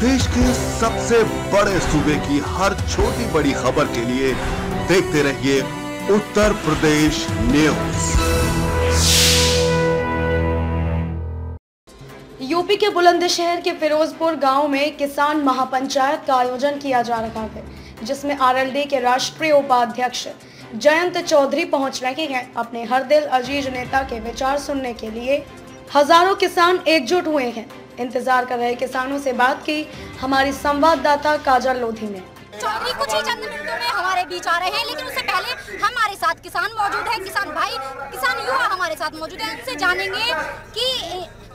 देश के सबसे बड़े सूबे की हर छोटी बड़ी खबर के लिए देखते रहिए उत्तर प्रदेश न्यूज। यूपी के बुलंदशहर के फिरोजपुर गांव में किसान महापंचायत का आयोजन किया जा रहा है, जिसमें आरएलडी के राष्ट्रीय उपाध्यक्ष जयंत चौधरी पहुंच रहे हैं। अपने हर दिल अजीज नेता के विचार सुनने के लिए हजारों किसान एकजुट हुए हैं। इंतजार कर रहे किसानों से बात की हमारी संवाददाता काजल लोधी ने। चौधरी कुछ ही चंद मिनटों में हमारे बीच आ रहे हैं, लेकिन उससे पहले हमारे साथ किसान मौजूद है, किसान भाई, किसान युवा हमारे साथ मौजूद है। उनसे जानेंगे कि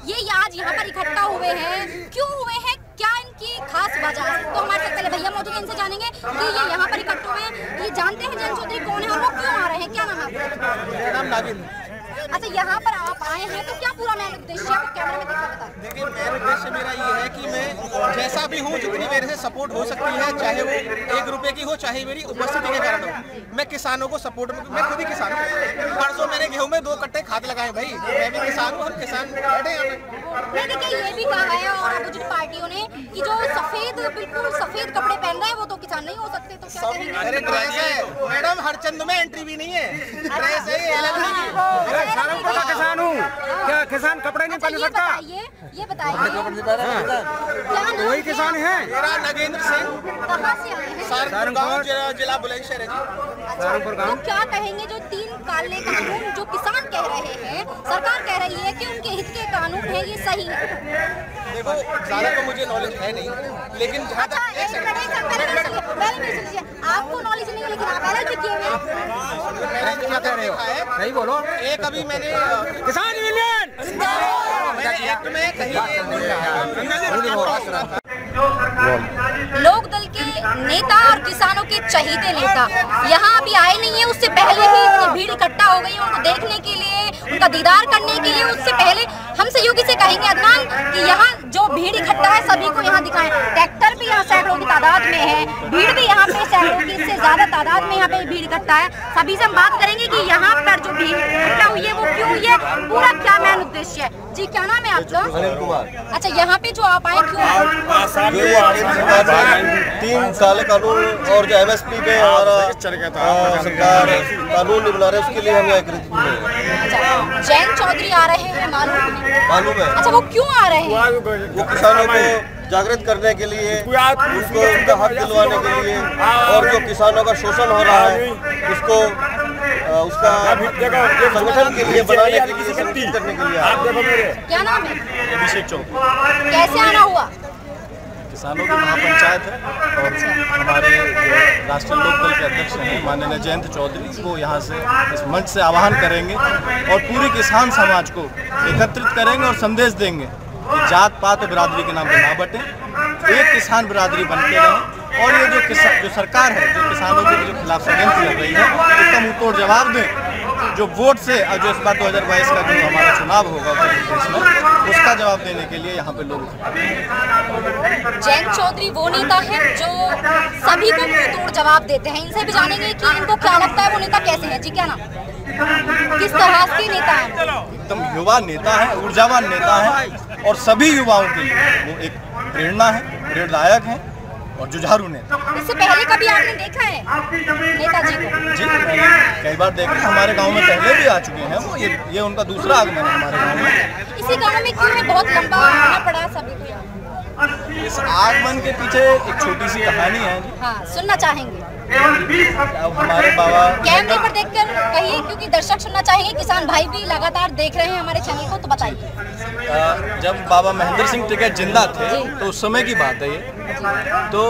ये आज यहाँ पर इकट्ठा हुए हैं, क्यों हुए हैं, क्या इनकी खास वजह है। तो हमारे साथ पहले भैया मौजूद है, इनसे जानेंगे कि ये यहाँ पर इकट्ठे हुए हैं। ये जानते हैं जयंत चौधरी कौन है और वो क्यों आ रहे हैं, क्या नाम है आपका? अच्छा, यहाँ पर आप आए हैं तो क्या पूरा मेन उद्देश्य है? कैमरे में देखकर बताएं। देखिए, मेन उद्देश्य मेरा ये है कि मैं जैसा भी हूँ, जितनी मेरे से सपोर्ट हो सकती है, चाहे वो 1 रुपए की हो, चाहे मेरी उपस्थिति के कारण हो, मैं किसानों को सपोर्ट में, मैं खुद ही किसान हूँ। परसों मैंने गेहूं में 2 कट्टे खाद लगाए भाई, मैं भी किसान हूँ, हम किसान बैठे हैं। देखिए, ये भी कहा है और अपोजिट पार्टियों ने कि जो बिल्कुल सफेद कपड़े पहन रहे हैं वो तो किसान नहीं हो सकते। तो क्या कहेंगे? अरे ड्रेस है मैडम, हर चंद में एंट्री भी नहीं है, ड्रेस है किसान हूँ, क्या किसान कपड़े नहीं पहन सकता? ये बताइए वही किसान है। मेरा नगेंद्र सिंह, कहाँ से आए हैं? सारंगपुर जिला बुलंदशहर है जी। तो क्या कहेंगे जो 3 काले कानून जो किसान कह रहे हैं, सरकार कह रही है कि उनके हित के कानून है, ये सही है? देखो, ज्यादा तो मुझे नॉलेज है नहीं, लेकिन जहाँ तक आपको नॉलेज नहीं है, लेकिन आप पहले किए हुए सही बोलो। एक अभी मैंने किसान यूनियन एक्ट में कहीं लोक दल के नेता और किसानों के चहीते नेता यहाँ अभी आए नहीं है। उससे पहले ही इतनी भीड़ इकट्ठा हो गई है उनको देखने के लिए, उनका दीदार करने के लिए। उससे पहले हम सहयोगी से कहेंगे अदनान कि यहाँ जो भीड़ इकट्ठा है सभी को यहाँ दिखाएं। ट्रैक्टर भी यहाँ सैकड़ों की तादाद में है, भीड़ भी यहाँ पे सैकड़ों की से ज्यादा तादाद में यहाँ पे भीड़ इकट्ठा है। सभी से हम बात करेंगे कि यहाँ पर जो भीड़ इकट्ठा हुई है वो क्यों हुई है, पूरा क्या मेन उद्देश्य है। जी, क्या नाम है आपका? अनिल कुमार। अच्छा, यहाँ पे जो आप आए क्यों? 3 साल कानून और जो MSP पे हमारा सरकार कानून नहीं बना रहे, उसके लिए हम यहाँ एकत्रित हुए हैं। अच्छा, जयंत चौधरी आ रहे हैं, मालूम है? अच्छा, वो क्यों आ रहे हैं? वो किसानों को जागृत करने के लिए, उसको उनका हक दिलवाने के लिए, और जो किसानों का शोषण हो रहा है उसको उसका संगठन के लिए बनाने के लिए, संगठित करने के लिए। क्या नाम है? अभिषेक चौधरी। कैसे आना हुआ? किसानों की महापंचायत है और हमारे जो राष्ट्रीय लोक दल के अध्यक्ष हैं माननीय जयंत चौधरी को यहाँ से इस मंच से आह्वान करेंगे और पूरे किसान समाज को एकत्रित करेंगे और संदेश देंगे कि जात पात और बिरादरी के नाम पर ना बटें, एक किसान बिरादरी बन के रहें। और ये जो सरकार है जो किसानों के जो खिलाफ षड्यंत्र कर रही है, उसका मुंहतोड़ जवाब दें। जो वोट से जो इस बार 2022 का जो हमारा चुनाव होगा उत्तर प्रदेश में, उसका जवाब देने के लिए यहाँ पे लोग। जयंत चौधरी वो नेता है जो सभी को मुंहतोड़ जवाब देते हैं। इनसे भी जानेंगे कि इनको क्या लगता है वो नेता कैसे है। जी, क्या नाम? किस तरह के नेता है? एकदम युवा नेता है, ऊर्जावान नेता है और सभी युवाओं के लिए वो एक प्रेरणा है, प्रेरणादायक है और जुझारू नेता। इससे पहले कभी आपने देखा है नेताजी को? जी, कई बार देखे, हमारे गांव में पहले भी आ चुके हैं वो। ये उनका दूसरा आगमन है हमारे गांव में। इसी गांव में क्यों है बहुत लंबा आना पड़ा सभी को? इस आगमन के पीछे एक छोटी सी कहानी है। हाँ, सुनना चाहेंगे। हमारे बाबा कैमरे पर देखकर कहिए, क्योंकि दर्शक सुनना चाहेंगे, किसान भाई भी लगातार देख रहे हैं हमारे चैनल को। तो बताइए। जब बाबा महेंद्र सिंह टिकैत जिंदा थे तो उस समय की बात है ये। तो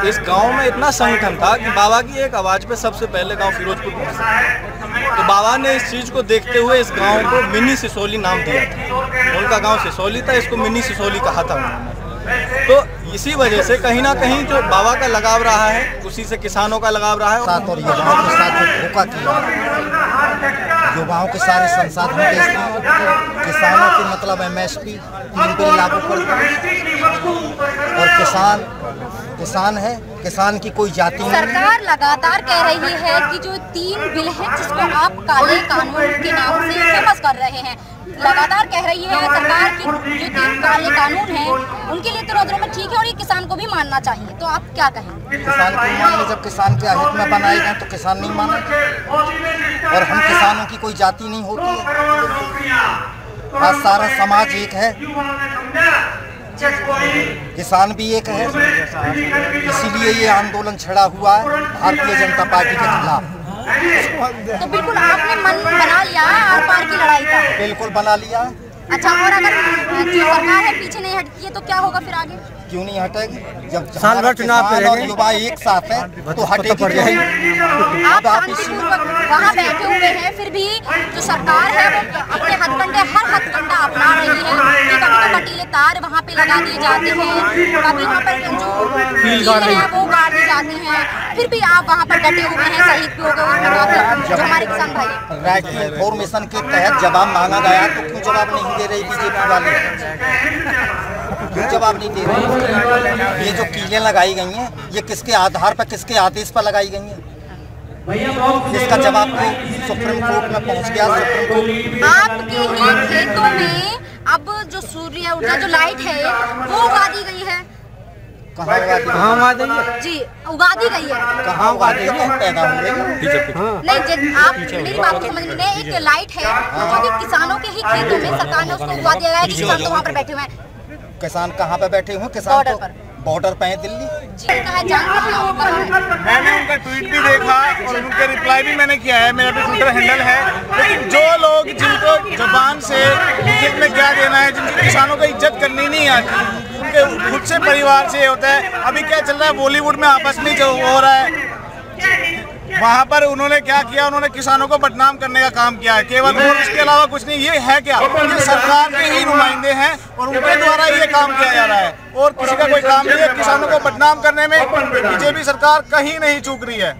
इस गांव में इतना संगठन था कि बाबा की एक आवाज पे सबसे पहले गांव फिरोजपुर पहुंचा। तो बाबा ने इस चीज को देखते हुए इस गांव को मिनी सिसोली नाम दिया था। उनका गांव सिसोली था, इसको मिनी सिसोली कहा था उन्होंने। तो इसी वजह से कहीं ना कहीं जो बाबा का लगाव रहा है, उसी से किसानों का लगाव रहा है। और युवाओं के साथ जो धोखा किया, युवाओं के सारे संसाधन बेच दिए, किसानों की मतलब MSP 3 बिल लागू कर दिए और किसान है, किसान की कोई जाति नहीं। सरकार लगातार कह रही है कि जो 3 बिल हैं जिसको आप काले कानून के नाम से फेमस कर रहे हैं, लगातार कह रही है सरकार की जो 3 काले कानून हैं उनके लिए तो रोजगार में ठीक है और ये किसान को भी मानना चाहिए, तो आप क्या कहेंगे? किसान को माने, जब किसान के हित में बनाए गए तो किसान नहीं माने, और हम किसानों की कोई जाति नहीं होती है। आज सारा समाज एक है, किसान भी एक है, इसीलिए ये आंदोलन छिड़ा हुआ है भारतीय जनता पार्टी के खिलाफ। तो बिल्कुल आपने मन बना लिया है आर पार की लड़ाई का? बिल्कुल बना लिया। अच्छा, और अगर जो सरकार है पीछे नहीं हटती है तो क्या होगा फिर आगे? क्यों नहीं हटेगी? जब साल भर चुनाव और युवा एक साथ है तो हटेगी नहीं। आप शांतिपूर्वक वहाँ बैठे हुए हैं, फिर भी जो सरकार है वो अपने हर हथकंडा अपना रही है कि कभी तो कटीले तार वहाँ पे लगा दिए जाते हैं, कभी वहाँ पर जो कील है वो गाड़ दी जाती हैं, फिर भी आप वहाँ पर डटे हुए हैं, शहीद भी हो गए जो हमारे किसान भाई। राइट टू इन्फॉर्मेशन के तहत जवाब मांगा गया तो क्यों जवाब नहीं दे रही बीजेपी वाले? क्यों जवाब नहीं दे रही? ये जो कीलें लगाई गई हैं ये किसके आधार पर, किसके आदेश पर लगाई गई हैं? इसका जवाब तो सुप्रीम कोर्ट में पहुंच गया। सुप्रीम कोर्ट आपके ही खेतों में अब जो सूर्य ऊर्जा जो लाइट है वो उगा दी गई है। कहाँ उगा दी है? जी उगा दी गई है। कहाँ उगा दी है? पैदा हो गई नहीं, आप मेरी बात को समझ में, एक लाइट है जो कि किसानों के ही खेतों में सरकार ने उसको उगा दिया है कि किसान तो वहाँ पर बैठे हुए हैं। किसान कहाँ पे बैठे हुए? किसान तो बॉर्डर पे है दिल्ली। मैंने उनका ट्वीट भी देखा और उनका रिप्लाई भी मैंने किया है, मेरा भी ट्विटर हैंडल है। लेकिन जो लोग जिनको जुबान से इज्जत में क्या देना है, जिनको किसानों को इज्जत करनी नहीं आती, उनके खुद से परिवार से होता है। अभी क्या चल रहा है बॉलीवुड में आपस में जो हो रहा है, वहाँ पर उन्होंने क्या किया, उन्होंने किसानों को बदनाम करने का काम किया है केवल, और इसके अलावा कुछ नहीं। ये है क्या? ये सरकार के ही नुमाइंदे हैं और उनके द्वारा ये काम किया जा रहा है और किसी का कोई काम नहीं है। किसानों को बदनाम करने में बीजेपी सरकार कहीं नहीं चूक रही है।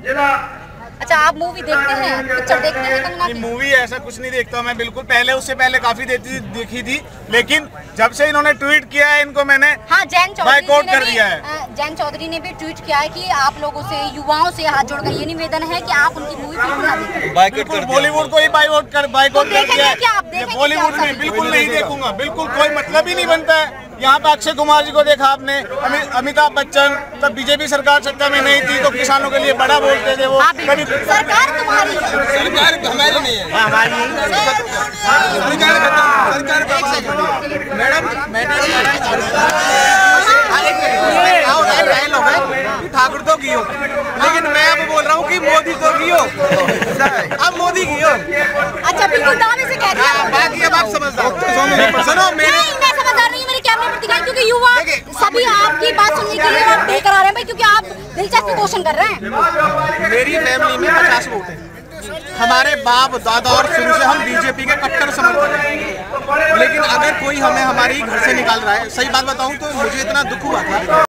अच्छा, आप मूवी देखते हैं, पिक्चर देखते हैं कंगना की? मूवी ऐसा कुछ नहीं देखता मैं बिल्कुल, पहले उससे पहले काफी देखी थी, लेकिन जब से इन्होंने ट्वीट किया है इनको मैंने बायकॉट कर दिया है। जयंत चौधरी ने भी ट्वीट किया है कि आप लोगों से, युवाओं से हाथ जोड़कर ये निवेदन है कि आप उनकी मूवी बिल्कुल ना देखें। बिल्कुल बॉलीवुड को ही बायकॉट कर दिया है। बॉलीवुड में बिल्कुल नहीं देखूंगा, बिल्कुल कोई मतलब ही नहीं बनता है। यहाँ पे अक्षय कुमार जी को देखा आपने, अमिताभ बच्चन, तब बीजेपी सरकार सत्ता में नहीं थी तो किसानों के लिए बड़ा बोलते थे वो। कभी सरकार तुम्हारी, सरकार हमारी नहीं है, हमारी मैडम ठाकुर तो की हो, लेकिन मैं अब बोल रहा हूँ कि मोदी तो की हो, अब मोदी की हो। अच्छा, बिल्कुल दावे से कहते हैं। बाकी अब आप समझदार सुनो, मैं समझदार नहीं, मेरे कैमरे पर दिखाई, क्योंकि युवा सभी आपकी बात सुनने के लिए आप देकर आ रहे हैं भाई, क्योंकि आप दिलचस्पी क्वेश्चन कर रहे हैं। मेरी फैमिली में 50 वोट है, हमारे बाप दादा और शुरू से हम बीजेपी के कट्टर समर्थक हैं, लेकिन अगर कोई हमें हमारी घर से निकाल रहा है, सही बात बताऊं तो मुझे इतना दुख हुआ था।